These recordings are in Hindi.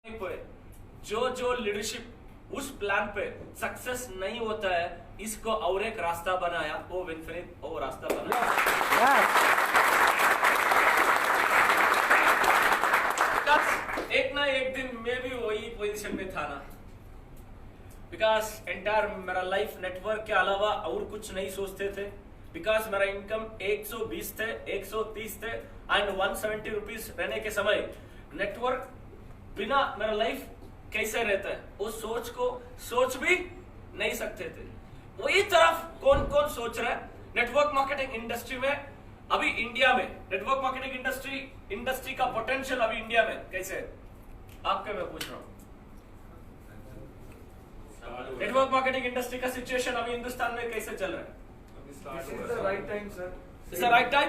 पे जो जो लीडरशिप उस प्लान पे सक्सेस नहीं होता है, इसको और एक रास्ता बनाया, वो विनफ्रेड वो रास्ता बनाया। एक ना एक दिन मैं भी वही पोजीशन में था ना, बिकॉज एंटायर मेरा लाइफ नेटवर्क के अलावा और कुछ नहीं सोचते थे। बिकॉज मेरा इनकम 120 थे, 130 थे एंड 170 रुपीज रहने के समय नेटवर्क बिना मेरा लाइफ कैसे रहता है वो सोच भी नहीं सकते थे। वही तरफ कौन कौन सोच रहा है नेटवर्क मार्केटिंग इंडस्ट्री में। अभी इंडिया में नेटवर्क मार्केटिंग इंडस्ट्री का पोटेंशियल अभी इंडिया में कैसे है आपके मैं पूछ रहा हूं। नेटवर्क मार्केटिंग इंडस्ट्री का सिचुएशन अभी हिंदुस्तान में कैसे चल रहा है? Right time sir. Is the right time.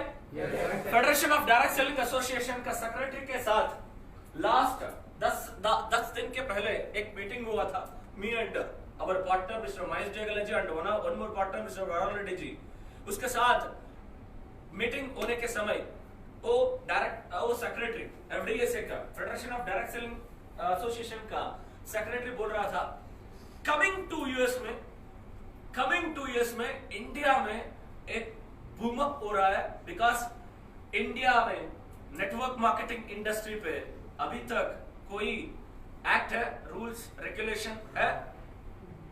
Federation of direct selling association का सेक्रेटरी के साथ लास्ट 10 दिन के पहले एक मीटिंग हुआ था। Me and our partner mister Mahesh Jaygale ji and one more partner mister Varun Reddy ji. उसके साथ मीटिंग होने के समय वो सेक्रेटरी एफडीएसए का federation of direct selling association का सेक्रेटरी बोल रहा था कमिंग 2 years में इंडिया में एक बूम अप हो रहा है। बिकॉज इंडिया में नेटवर्क मार्केटिंग इंडस्ट्री पे अभी तक कोई एक्ट है, रूल्स रेगुलेशन है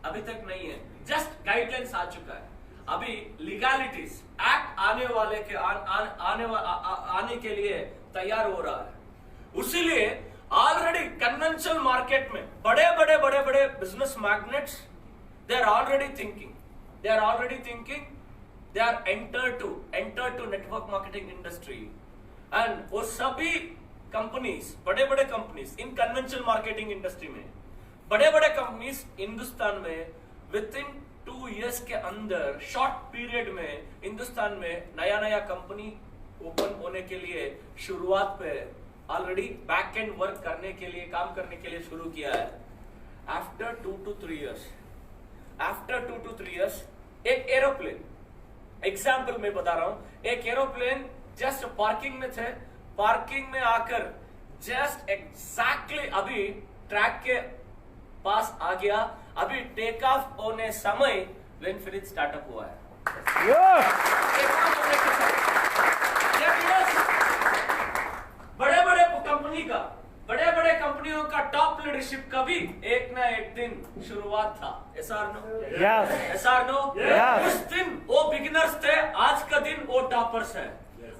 अभी तक नहीं है, जस्ट गाइडलाइंस आ चुका है। अभी लीगैलिटीज एक्ट आने के लिए तैयार हो रहा है। उसीलिए ऑलरेडी कन्वेंशनल मार्केट में बड़े business magnets they are already thinking they are entered to network marketing industry and वो सभी कंपनीज बड़े companies in conventional marketing industry में बड़े कंपनीज हिंदुस्तान में विद इन 2 years के अंदर शॉर्ट पीरियड में हिंदुस्तान में नया कंपनी ओपन होने के लिए शुरुआत पे ऑलरेडी बैक एंड वर्क करने के लिए काम करने के लिए शुरू किया है। आफ्टर 2 to 3 years एक एरोप्लेन एग्जाम्पल मैं बता रहा हूं, एक एरोप्लेन जस्ट पार्किंग में थे, पार्किंग में आकर जस्ट एग्जैक्टली अभी ट्रैक के पास आ गया। अभी टेक ऑफ होने समय विनफ्रेड स्टार्टअप हुआ है। बड़े कंपनियों का टॉप लीडरशिप का भी एक ना एक दिन शुरुआत था। एसआर नो उस दिन वो बिगिनर्स थे, आज का दिन वो टॉपर्स है।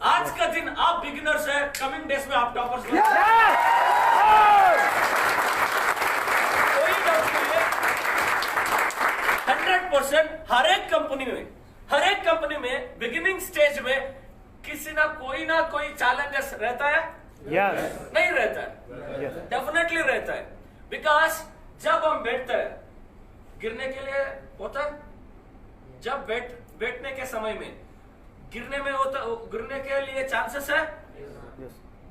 आज का दिन आप बिगिनर्स है, कमिंग डेज में आप टॉपर्स कोई डाउट नहीं है। 100% हर एक कंपनी में बिगिनिंग स्टेज में किसी ना कोई चैलेंजेस रहता है। नहीं रहता है, डेफिनेटली रहता है। बिकॉज जब हम बैठते हैं गिरने के लिए होता है, जब बैठने के समय में गिरने के लिए चांसेस है।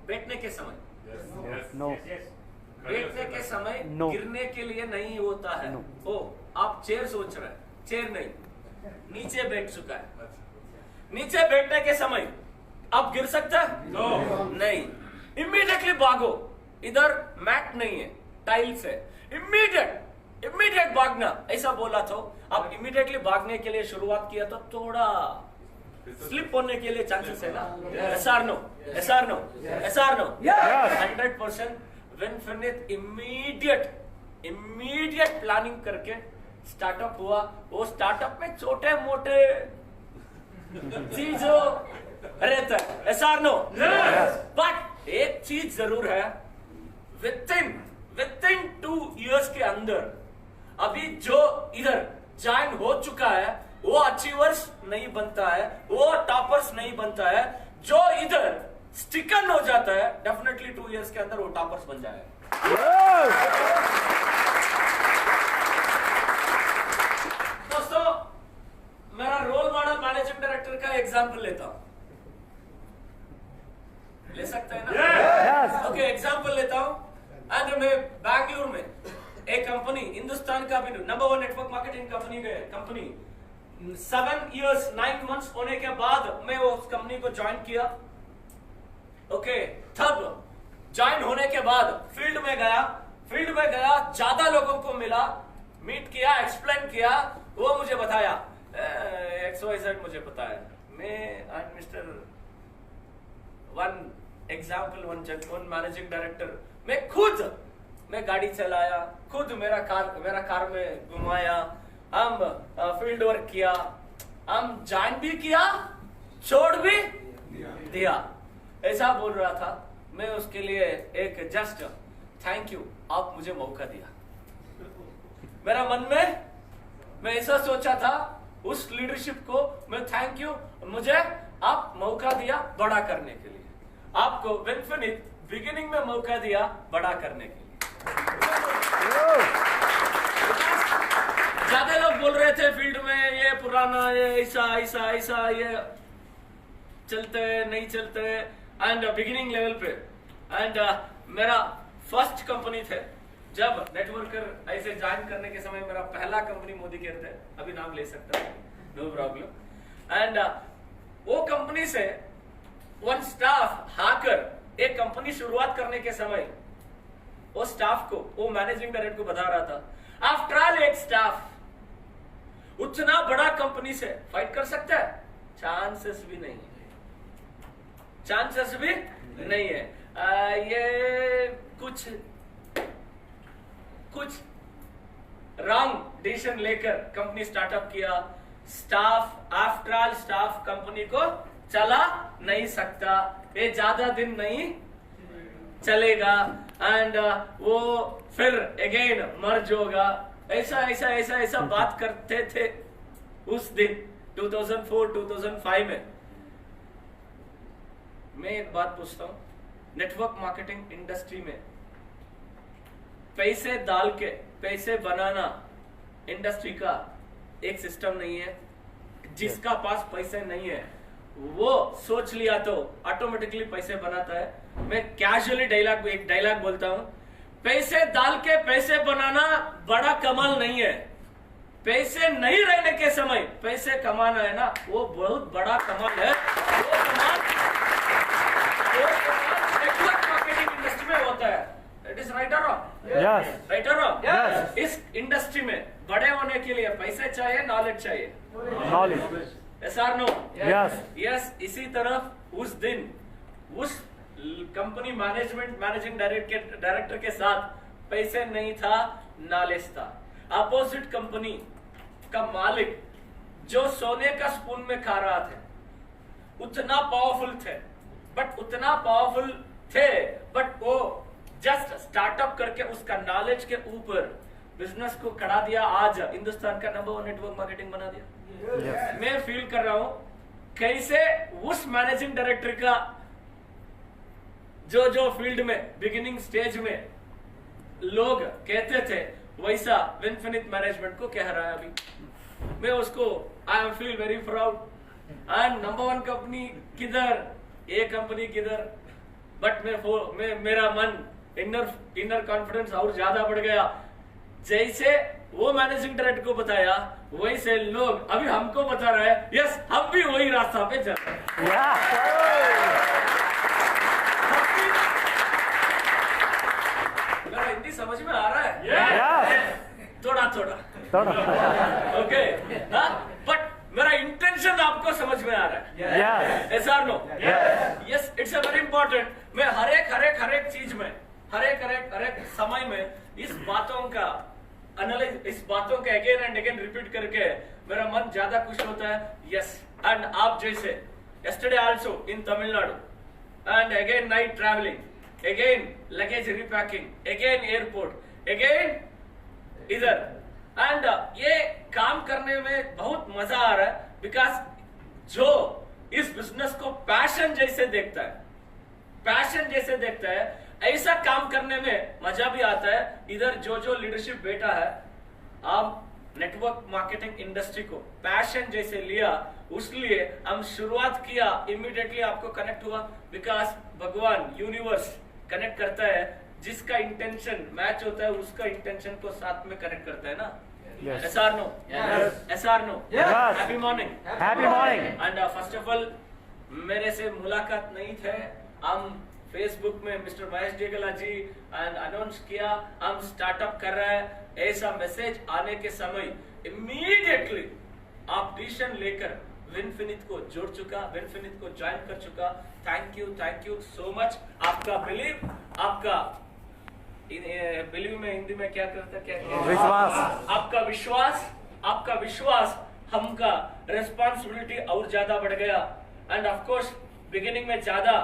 बैठने के समय बैठने के समय गिरने के लिए नहीं होता है। ओ आप चेयर सोच रहे हैं, चेयर नहीं, नीचे बैठ चुका है। नीचे बैठने के समय आप गिर सकता है? नहीं। इमीडिएटली भागो, इधर मैट नहीं है, टाइल्स है, इमीडिएट भागना ऐसा बोला तो अब इमीडिएटली भागने के लिए शुरुआत किया तो थोड़ा स्लिप होने के लिए चांसेस है ना। एसआर नो 100% विनफ्रेड इमीडिएट प्लानिंग करके स्टार्टअप हुआ। वो स्टार्टअप में छोटे मोटे चीजों रहता है। एसआर नो बट एक चीज जरूर है, विद इन 2 years के अंदर अभी जो इधर ज्वाइन हो चुका है वो अचीवर्स नहीं बनता है, वो टॉपर्स नहीं बनता है। जो इधर स्टिकन हो जाता है डेफिनेटली 2 years के अंदर वो टॉपर्स बन जाएगा। दोस्तों मेरा रोल मॉडल मैनेजिंग डायरेक्टर का एग्जांपल लेता हूं, ले सकते हैं ना? ओके एग्जांपल लेता हूं। एंड मैं बैंगलोर में एक कंपनी हिंदुस्तान का भी number 1 network marketing company 7 years 9 months होने के बाद मैं उस कंपनी को ज्वाइन किया। ओके तब ज्वाइन होने के बाद फील्ड में गया, फील्ड में गया, ज्यादा लोगों को मिला, मीट किया, एक्सप्लेन किया, वो मुझे बताया XYZ मुझे पता है, मैं I am mister one example, one managing director, मैं गाड़ी चलाया, खुद मेरा कार में घुमाया, हम फील्ड वर्क किया, हम ज्वाइन भी किया, छोड़ भी दिया, ऐसा बोल रहा था। मैं उसके लिए एक जस्ट थैंक यू, आप मुझे मौका दिया। मेरा मन में मैं ऐसा सोचा था, उस लीडरशिप को मैं थैंक यू, मुझे आप मौका दिया बड़ा करने के लिए, आपको विनफिनिट बिगिनिंग में मौका दिया बड़ा करने के लिए। ज्यादा लोग बोल रहे थे फील्ड में, ये पुराना, ये ऐसा ये चलते नहीं चलते, एंड बिगिनिंग लेवल पे, एंड मेरा फर्स्ट कंपनी थे, जब नेटवर्कर ऐसे ज्वाइन करने के समय मेरा पहला कंपनी मोदी केयर थे, अभी नाम ले सकता हूँ, नो प्रॉब्लम। एंड वो कंपनी से वन स्टाफ आकर एक कंपनी शुरुआत करने के समय वो स्टाफ को, वो मैनेजिंग डायरेक्टर को बता रहा था, आफ्टर ऑल एक स्टाफ उतना बड़ा कंपनी से फाइट कर सकता है? चांसेस भी नहीं है, चांसेस भी नहीं है। ये कुछ रॉन्ग डिसीजन लेकर कंपनी स्टार्टअप किया, staff after all staff company को चला नहीं सकता, ये ज्यादा दिन नहीं चलेगा, एंड वो फिर अगेन मर्ज होगा, ऐसा बात करते थे उस दिन 2004-2005 में। मैं एक बात पूछता हूं, नेटवर्क मार्केटिंग इंडस्ट्री में पैसे डाल के पैसे बनाना इंडस्ट्री का एक सिस्टम नहीं है। जिसका पास पैसे नहीं है वो सोच लिया तो ऑटोमेटिकली पैसे बनाता है। मैं कैजुअली एक डायलॉग बोलता हूं, पैसे डाल के पैसे बनाना बड़ा कमाल नहीं है, पैसे नहीं रहने के समय पैसे कमाना है ना, वो बहुत बड़ा कमाल है। वो कमाल नेटवर्क मार्केटिंग इंडस्ट्री में होता है। इट इज राइट और रॉन्ग? Yes. राइट और रॉन्ग? Yes. इस इंडस्ट्री में बड़े होने के लिए पैसे चाहिए, नॉलेज चाहिए। Knowledge. Yes or no? Yes. Yes. इसी तरफ उस दिन उस कंपनी मैनेजिंग डायरेक्टर के साथ पैसे नहीं था, नॉलेज था। अपोजिट कंपनी का मालिक जो सोने का स्पून में खा रहा था, उतना पावरफुल थे, बट वो जस्ट स्टार्टअप करके उसका नॉलेज के ऊपर बिजनेस को खड़ा दिया, आज हिंदुस्तान का नंबर 1 नेटवर्क मार्केटिंग बना दिया। Yes. मैं फील कर रहा हूं कैसे उस मैनेजिंग डायरेक्टर का जो फील्ड में बिगिनिंग स्टेज में लोग कहते थे, वैसा विनफिनिट मैनेजमेंट को कह रहा है अभी। मैं उसको I am feel very proud. And number 1 company किधर, ये कंपनी किधर, बट मेरा मन इनर कॉन्फिडेंस और ज्यादा बढ़ गया। जैसे वो मैनेजिंग डायरेक्टर को बताया, वैसे लोग अभी हमको बता रहे हैं, यस हम भी वही रास्ता पे चल रहे हैं। मेरा हिंदी समझ में आ रहा है? Yes. थोड़ा ओके, बट मेरा इंटेंशन आपको समझ में आ रहा है? Yes. Yes or no? Yes, it's a very important। मैं हर एक चीज में, हर एक समय में इस बातों का अगेन एंड अगेन रिपीट करके मेरा मन ज्यादा खुश होता है। यस, एंड आप जैसे yesterday also in Tamil Nadu, and again night traveling, again luggage repacking, again airport, again इधर, एंड ये काम करने में बहुत मजा आ रहा है, बिकॉज जो इस बिजनेस को पैशन जैसे देखता है, ऐसा काम करने में मजा भी आता है। इधर जो लीडरशिप बैठा है, आप नेटवर्क मार्केटिंग इंडस्ट्री को पैशन जैसे लिया, उसलिए हम शुरुआत किया, इमीडिएटली आपको कनेक्ट हुआ, बिकॉज भगवान यूनिवर्स कनेक्ट करता है, जिसका इंटेंशन मैच होता है उसका इंटेंशन को साथ में कनेक्ट करता है ना। Yes. Yes or no? Yes. Yes or no? Yes. Happy morning. Happy morning. And first of all, मेरे से मुलाकात नहीं थे, हम फेसबुक में मिस्टर महेश डेगला जी अनाउंस किया हम स्टार्टअप कर रहे हैं, ऐसा मैसेज आने के समय इमीडिएटली आप डिसीजन लेकर विनफिनिट को जोड़ चुका, विनफिनिट को ज्वाइन कर चुका। Thank you so much. आपका बिलीव, आपका बिलीव में हिंदी में क्या करता क्या विश्वास, आपका विश्वास हमका रिस्पॉन्सिबिलिटी और ज्यादा बढ़ गया। एंड ऑफ कोर्स बिगिनिंग में ज्यादा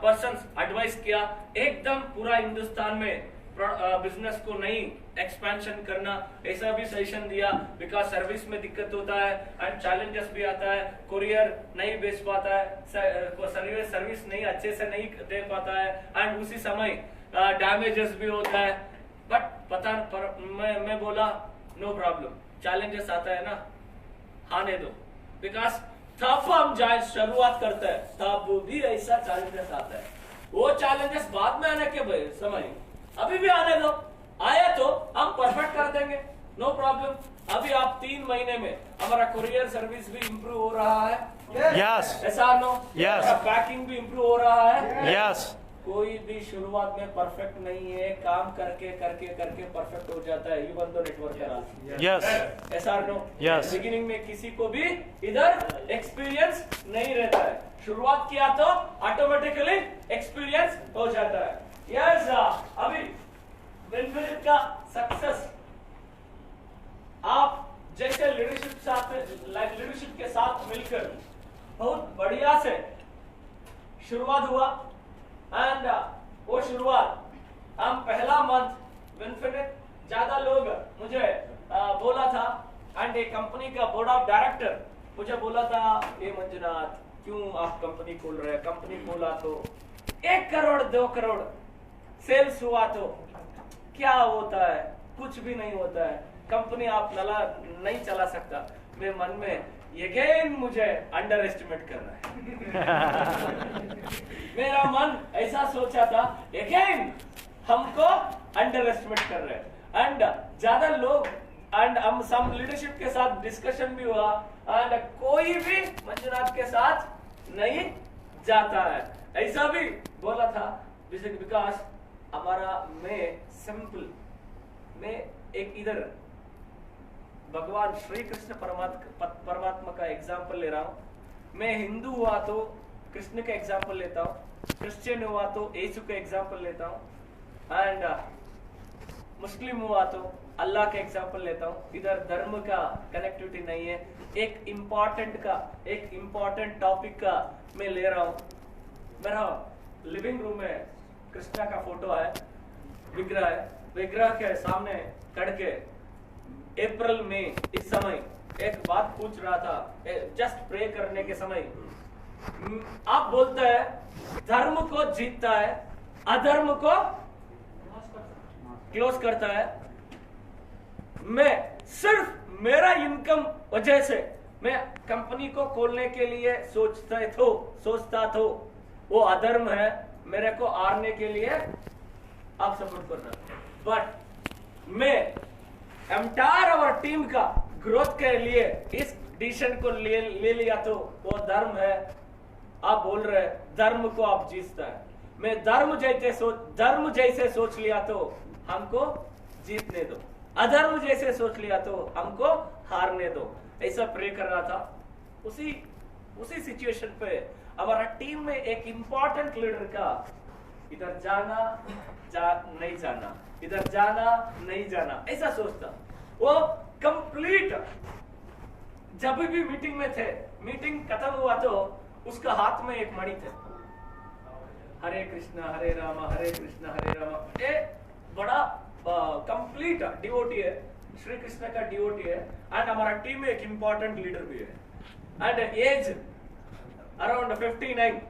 पर्सन्स एडवाइस किया एकदम पूरा हिंदुस्तान में बिजनेस को नहीं एक्सपेंशन करना, ऐसा भी सजेशन दिया बिकॉज सर्विस में दिक्कत होता है एंड चैलेंजेस भी आता है, कुरियर नहीं बेच पाता है, सर्विस नहीं अच्छे से नहीं दे पाता है एंड उसी समय डैमेजेस भी होता है। बट मैं बोला नो प्रॉब्लम, चैलेंजेस आता है ना, आने दो, बिकॉज तब हम जाए शुरुआत करते हैं तब भी ऐसा चैलेंजेस आता है। वो चैलेंजेस बाद में आने के समय अभी भी आने दो, आया तो हम परफेक्ट कर देंगे, नो प्रॉब्लम। अभी आप 3 महीने में हमारा कुरियर सर्विस भी इंप्रूव हो रहा है, yes, ऐसा नो, yes, पैकिंग भी इंप्रूव हो रहा है, yes, कोई भी शुरुआत में परफेक्ट नहीं है, काम करके करके करके परफेक्ट हो जाता है, इवन दो नेटवर्क करा। yes, ऐसा नो, yes, बिगिनिंग में किसी को भी इधर एक्सपीरियंस नहीं रहता है, शुरुआत किया तो ऑटोमेटिकली एक्सपीरियंस हो जाता है। यस, अभी विनफिनिट का सक्सेस आप जैसे लीडरशिप के साथ मिलकर बहुत बढ़िया से शुरुआत हुआ एंड वो शुरुआत हम पहला मंथ विनफिनिट ज्यादा लोग मुझे बोला था एंड एक कंपनी का बोर्ड ऑफ डायरेक्टर मुझे बोला था, ये मंजुनाथ क्यों आप कंपनी खोल रहे हैं, कंपनी खोला तो 1 करोड़ 2 करोड़ सेल्स हुआ तो क्या होता है, कुछ भी नहीं होता है, कंपनी आप नहीं चला सकता। मेरे मन में अगेन मुझे अंडर एस्टिमेट कर रहा है मेरा मन ऐसा सोचा था, अगेन हमको अंडर एस्टिमेट कर रहे हैं एंड ज्यादा लोग एंड हम सम लीडरशिप के साथ डिस्कशन भी हुआ एंड कोई भी मंजुनाथ के साथ नहीं जाता है, ऐसा भी बोला था बिकॉज हमारा मैं एक इधर भगवान श्री कृष्ण परमात्मा का एग्जाम्पल ले रहा हूं। मैं हिंदू हुआ तो कृष्ण का एग्जाम्पल लेता हूं, क्रिश्चियन हुआ तो यीशु का एग्जाम्पल लेता हूं एंड मुस्लिम हुआ तो अल्लाह का एग्जाम्पल लेता हूं। इधर धर्म का कनेक्टिविटी नहीं है, एक इम्पोर्टेंट टॉपिक का मैं ले रहा हूं। मेरा लिविंग रूम में कृष्णा का फोटो है, विग्रह के सामने खड़ के अप्रैल में इस समय एक बात पूछ रहा था, जस्ट प्रे करने के समय आप बोलते हैं धर्म को जीतता है, अधर्म को क्लोज करता है। मैं सिर्फ मेरा इनकम वजह से मैं कंपनी को खोलने के लिए सोचता था वो अधर्म है, मेरे को हारने के लिए आप सपोर्ट करना, बट मैं एंटायर आवर टीम का ग्रोथ के लिए इस डिसीजन को ले लिया तो वो धर्म है। आप बोल रहे धर्म को आप जीतता है, मैं धर्म जैसे सोच लिया तो हमको जीतने दो, अधर्म जैसे सोच लिया तो हमको हारने दो, ऐसा प्रे कर रहा था। उसी सिचुएशन पे हमारा टीम में एक इंपॉर्टेंट लीडर का इधर नहीं जाना, इधर जाना नहीं जाना, ऐसा सोचता। वो कंप्लीट जब भी मीटिंग में थे, मीटिंग खत्म हुआ तो उसका हाथ में एक मणि थे, हरे कृष्णा हरे रामा हरे कृष्णा हरे रामा। ये बड़ा कंप्लीट डिवोटी है, श्री कृष्ण का डिवोटी है एंड हमारा टीम में एक इंपॉर्टेंट लीडर भी है एंड एज अराउंड 59।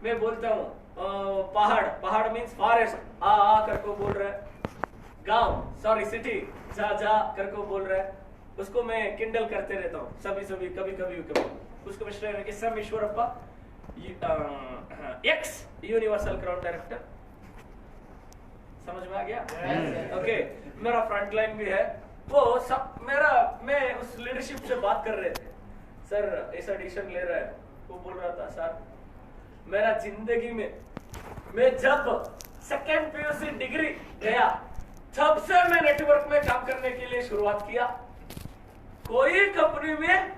मैं बोलता हूँ पहाड़ मीन्स फॉरेस्ट आ करको बोल रहा है, गांव सॉरी सिटी जा करको बोल रहा है, उसको मैं किंडल करते रहता हूँ कभी उसको mister SM. Eshwarappa x universal crown director, समझ में आ गया? ओके, मेरा फ्रंट लाइन भी है वो सब मैं उस लीडरशिप से बात कर रहे थे, सर ऐसा डिसीजन ले रहा है, वो बोल रहा था सर मेरा जिंदगी में मैं जब सेकेंड पीयूसी डिग्री गया तब से मैं नेटवर्क में काम करने के लिए शुरुआत किया। कोई कंपनी में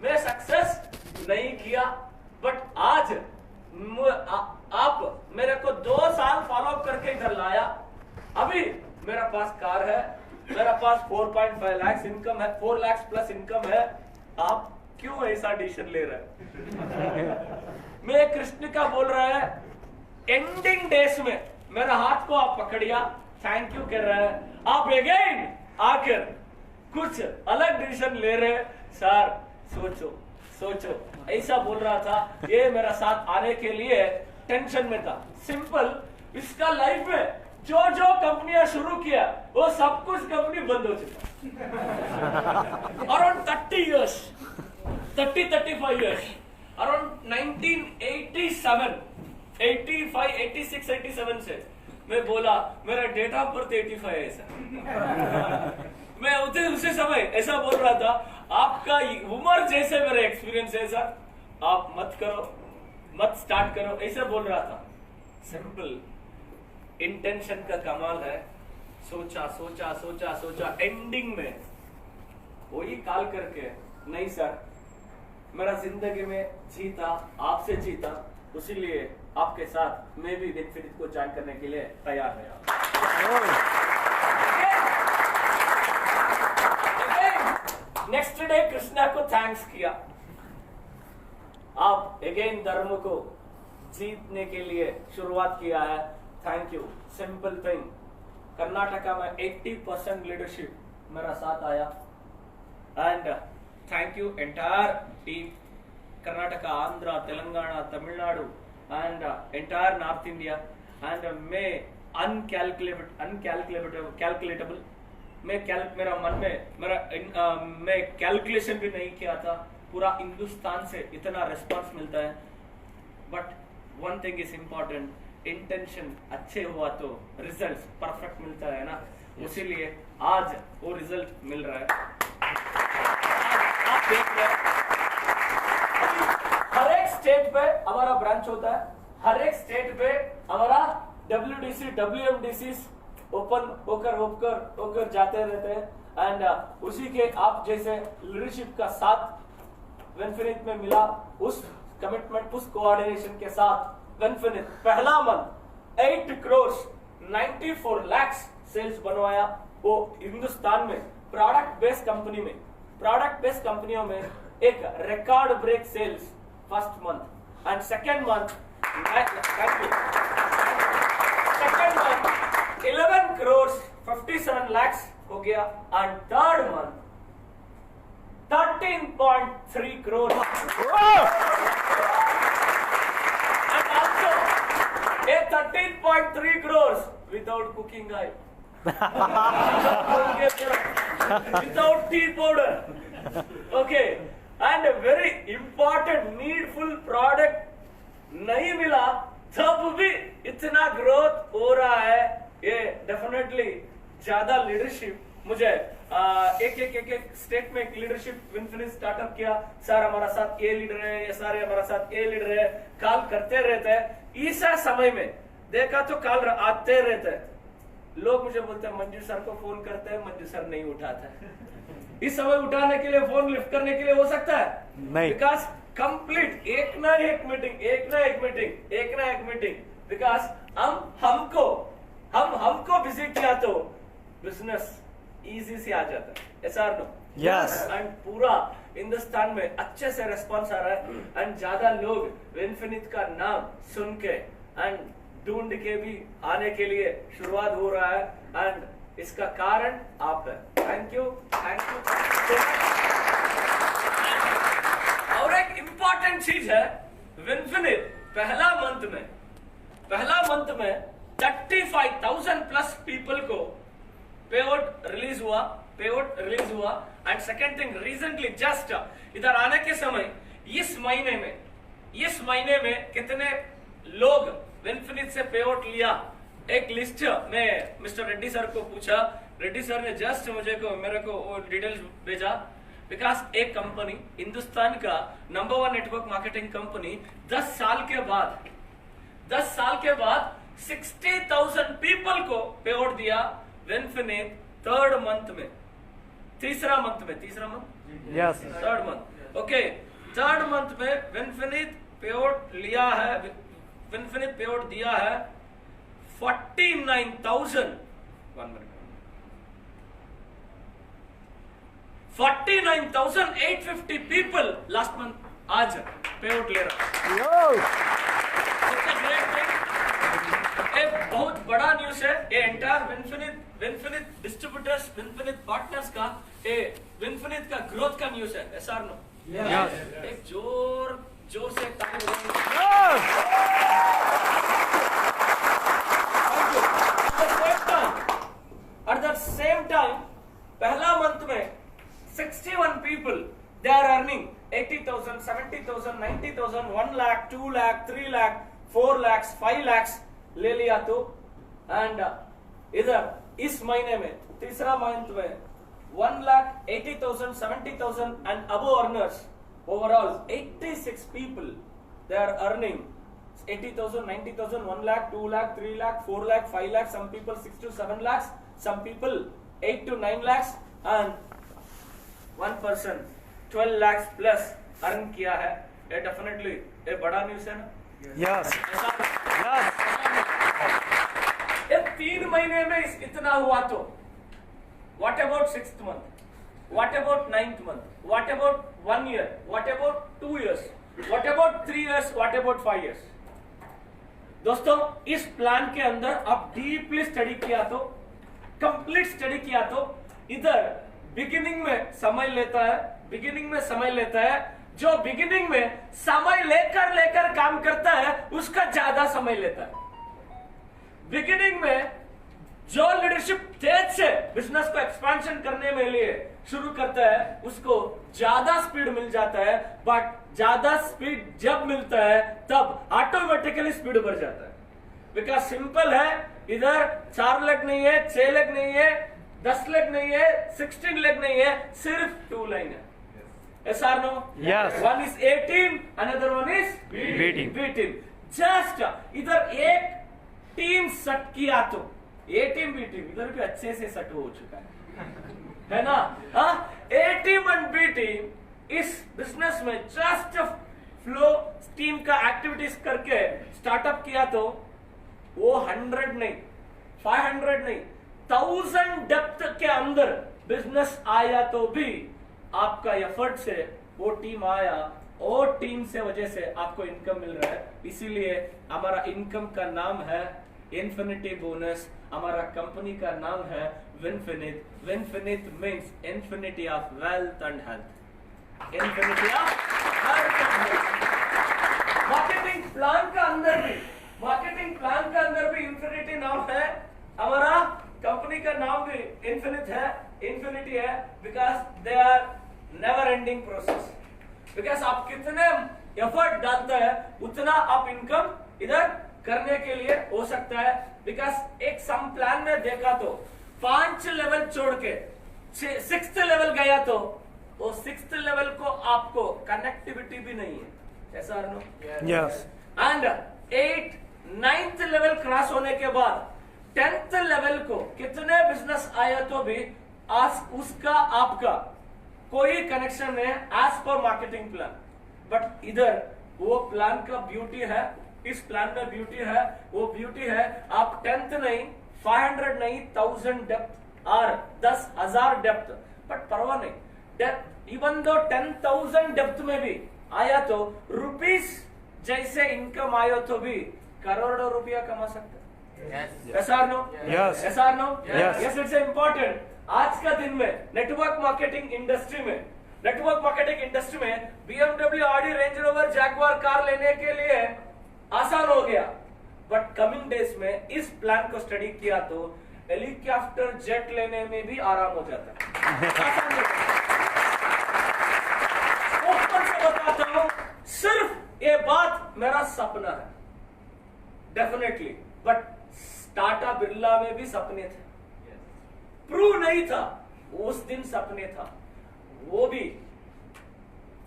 मैं सक्सेस नहीं किया, बट आज आप मेरे को 2 साल फॉलो करके इधर लाया। अभी मेरा पास कार है, मेरा पास 4.5 लाख इनकम है, 4 लाख प्लस इनकम है। आप क्यों ऐसा डिसीजन ले रहे हैं? मैं कृष्ण का बोल रहा है, एंडिंग डेज में मेरा हाथ को आप पकड़िया, थैंक यू कह रहे हैं। आप अगेन आकर कुछ अलग डिसीजन ले रहे हैं। सर सोचो सोचो, ऐसा बोल रहा था। ये मेरा साथ आने के लिए टेंशन में था। सिंपल, इसका लाइफ में जो जो कंपनियां शुरू किया वो सब कुछ कंपनी बंद हो चुका। अराउंड 30 years, 35 years, अराउंड 1987, 85, 86, 87 से मैं बोला मेरा डेट ऑफ बर्थ 85 है सर। मैं उसी समय ऐसा बोल रहा था, आपका उम्र जैसे मेरा एक्सपीरियंस है सर, आप मत करो, मत स्टार्ट करो, ऐसा बोल रहा था। सिंपल, इंटेंशन का कमाल है। सोचा सोचा सोचा सोचा, एंडिंग में वही कॉल करके, नहीं सर मेरा जिंदगी में जीता आपसे जीता, उसीलिए आपके साथ मैं भी विनफिनिट को ज्वाइन करने के लिए तैयार है। नेक्स्ट डे कृष्णा को थैंक्स किया। आप अगेन धर्म को जीतने के लिए शुरुआत किया है, thank you. Simple thing, Karnataka में 80% लीडरशिप मेरा साथ आया, and thank you entire team, Karnataka, Andhra, Telangana, Tamil Nadu and entire north India. And मैं कैलकुलेटेबल, मेरा मन में मैं कैलकुलेशन भी नहीं किया था। पूरा हिंदुस्तान से इतना रिस्पांस मिलता है, but one thing is important, intention अच्छे हुआ तो रिजल्ट परफेक्ट मिलता है ना, इसीलिए आज वो रिजल्ट मिल रहा है। आप देख रहे हैं हर एक स्टेट पे हमारा ब्रांच होता है, हर एक स्टेट पे हमारा WDC, WMDC ओपन होकर जाते रहते हैं। एंड उसी के आप जैसे लीडरशिप का साथ विनफिनिट में मिला, उस कमिटमेंट, उस कोऑर्डिनेशन के साथ विनफिनिट पहला मंथ 8 crores 94 lakhs सेल्स बनवाया। वो हिंदुस्तान में प्रोडक्ट बेस्ड कंपनियों में एक record break sales first month, and second month 11 crores 57 lakhs हो गया, and third month 13.3 crores and also a 13.3 crores without cooking oil, without tea powder, okay, and a very important needful product नहीं मिला तब भी इतना ग्रोथ हो रहा है। ये डेफिनेटली ज्यादा लीडरशिप मुझे एक स्टेट में लीडरशिप विनफिनिट स्टार्टअप किया। सर हमारा साथ ये लीडर है, ये सारे हमारा साथ ये लीडर है, कॉल करते रहते हैं। इस समय में देखा तो कॉल आते रहते हैं। लोग मुझे बोलते हैं मंजू सर को फोन करते हैं, मंजू सर नहीं उठाता। इस समय उठाने के लिए, फोन लिफ्ट करने के लिए हो सकता है नहीं, बिकॉज कंप्लीट एक ना एक मीटिंग, बिकॉज हमको बिजी किया तो बिजनेस इजी से आ जाता है। ऐसा नो? यस। एंड पूरा हिंदुस्तान में अच्छे से रेस्पॉन्स आ रहा है, एंड ज्यादा लोग विनफिनिट का नाम सुन के एंड ढूंढ के भी आने के लिए शुरुआत हो रहा है, एंड इसका कारण आप है। Thank you. और एक इंपॉर्टेंट चीज है, विनफिनिट पहला मंथ में 35,000 प्लस पीपल को पेआउट रिलीज हुआ। And second thing, recently just इधर आने के समय इस महीने में कितने लोग विनफिनिट से पेआउट लिया, एक लिस्ट में मिस्टर रेड्डी सर को पूछा। रेड्डी सर ने जस्ट मेरे को वो डिटेल्स भेजा, बिकॉज एक कंपनी, हिंदुस्तान का नंबर 1 नेटवर्क मार्केटिंग कंपनी 10 साल के बाद 60,000 पीपल को पे आउट दिया विनफिनिट थर्ड मंथ में, तीसरा month, Yes. Third month, okay, third month में विनफिनिट पे आउट लिया है, विनफिनिट पे आउट दिया है 49,000, 49,850 पीपल लास्ट मंथ आज पे आउट ले रहा। Yo. एक बहुत बड़ा न्यूज है ये entire Winfinite distributors, Winfinite partners का, ये विनफिनिट का ग्रोथ का न्यूज है। Yes or no? Yes. एक जोर से ताली बजाइए। Yes. At the same time, पहला मंथ में 61 people they are earning 80,000, 70,000, 90,000, 1 lakh, 2 lakh, 3 lakh, 4 lakhs, 5 lakhs ले लिया तो, एंड इधर इस महीने में तीसरा मंथ में 1,80,000, 70,000 and above earners overall 86 people they are earning 80,000, 90,000, 1 lakh, 2 lakh, 3 lakh, 4 lakh, 5 lakh, some people 6 to 7 lakhs, some people 8 to 9 lakhs and one person 12 lakhs plus earn किया है। ये डेफिनेटली ये बड़ा न्यूज है ना? Yes. Yes. ये 3 महीने में इतना हुआ तो what about 6th month, what about 9th month, what about 1 year, what about 2 years, what about 3 years, what about 5 years? दोस्तों इस प्लान के अंदर आप डीपली स्टडी किया तो, कंप्लीट स्टडी किया तो, इधर बिगिनिंग में समय लेता है, जो बिगिनिंग में समय लेकर काम करता है उसका ज्यादा समय लेता है। बिगिनिंग में जो लीडरशिप तेज से बिजनेस को एक्सपेंशन करने में लिए शुरू करता है उसको ज्यादा स्पीड मिल जाता है, बट ज्यादा स्पीड जब मिलता है तब ऑटोमेटिकली स्पीड बढ़ जाता है। बिकॉज सिंपल है, इधर 4 लाख नहीं है, 6 लाख नहीं है, 10 लाख नहीं है, 16 लाख नहीं है, सिर्फ 2 लाइन है। Yes or no? Yes. One is 18, another one is B team. Just इधर एक टीम सट किया तो A team B team इधर भी अच्छे से सट हो चुका है ना? A team and B team इस बिजनेस में जस्ट फ्लो टीम का एक्टिविटीज करके स्टार्टअप किया तो वो 100 नहीं, 500 नहीं, 1000 डेप्थ के अंदर बिजनेस आया तो भी आपका एफर्ट से वो टीम आया और टीम से वजह से आपको इनकम मिल रहा है। इसीलिए हमारा इनकम का नाम है इन्फिनिटी बोनस, हमारा कंपनी का नाम है Winfinite. Winfinite means infinity of wealth and health, infinity of health and health. Marketing plan का अंदर भी इन्फिनिटी नाम है, हमारा कंपनी का नाम भी इन्फिनिटी है, because they are never ending process. Because आप कितने एफर्ट डालते हैं उतना आप इनकम इधर करने के लिए हो सकता है। बिकॉज एक सम प्लान में देखा तो 5 लेवल छोड़ के 6th लेवल गया तो वो 6th लेवल को आपको कनेक्टिविटी भी नहीं है। ऐसा no? Yes. And 8, 9th level cross होने के बाद 10th लेवल को कितने बिजनेस आया तो भी आज उसका आपका कोई कनेक्शन नहीं है as per marketing plan. But इधर वो प्लान का ब्यूटी है, इस प्लान में ब्यूटी है, वो ब्यूटी है आप 10th नहीं, 500 नहीं, 1000 डेप्थ और 10,000 डेप्थ, बट परवाह नहीं, डेप्थ इवन दो 10,000 डेप्थ में भी आया तो रुपीस जैसे इनकम आयो तो भी करोड़ों रुपया कमा सकते। Yes or no? Yes. Yes or no? Yes. Yes, it's important. आज का दिन में नेटवर्क मार्केटिंग इंडस्ट्री में BMW, Audi, Range Rover, Jaguar car लेने के लिए आसान हो गया, बट कमिंग डेज में इस प्लान को स्टडी किया तो हेलीकॉप्टर जेट लेने में भी आराम हो जाता है। आसान हो जाता है। ऊपर से बताता हूं, सिर्फ ये बात मेरा सपना है डेफिनेटली, बट टाटा बिरला में भी सपने थे, प्रूव नहीं था, उस दिन सपने था। वो भी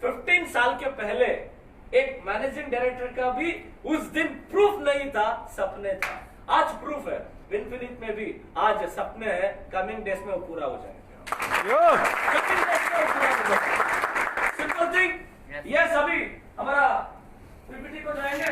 15 साल के पहले एक मैनेजिंग डायरेक्टर का भी उस दिन प्रूफ नहीं था, सपने था। आज प्रूफ है इन्फिनिट में भी आज सपने हैं, कमिंग डेज में वो पूरा हो जाएगा। Simple thing. यस, अभी हमारा पीपीटी को जाएंगे।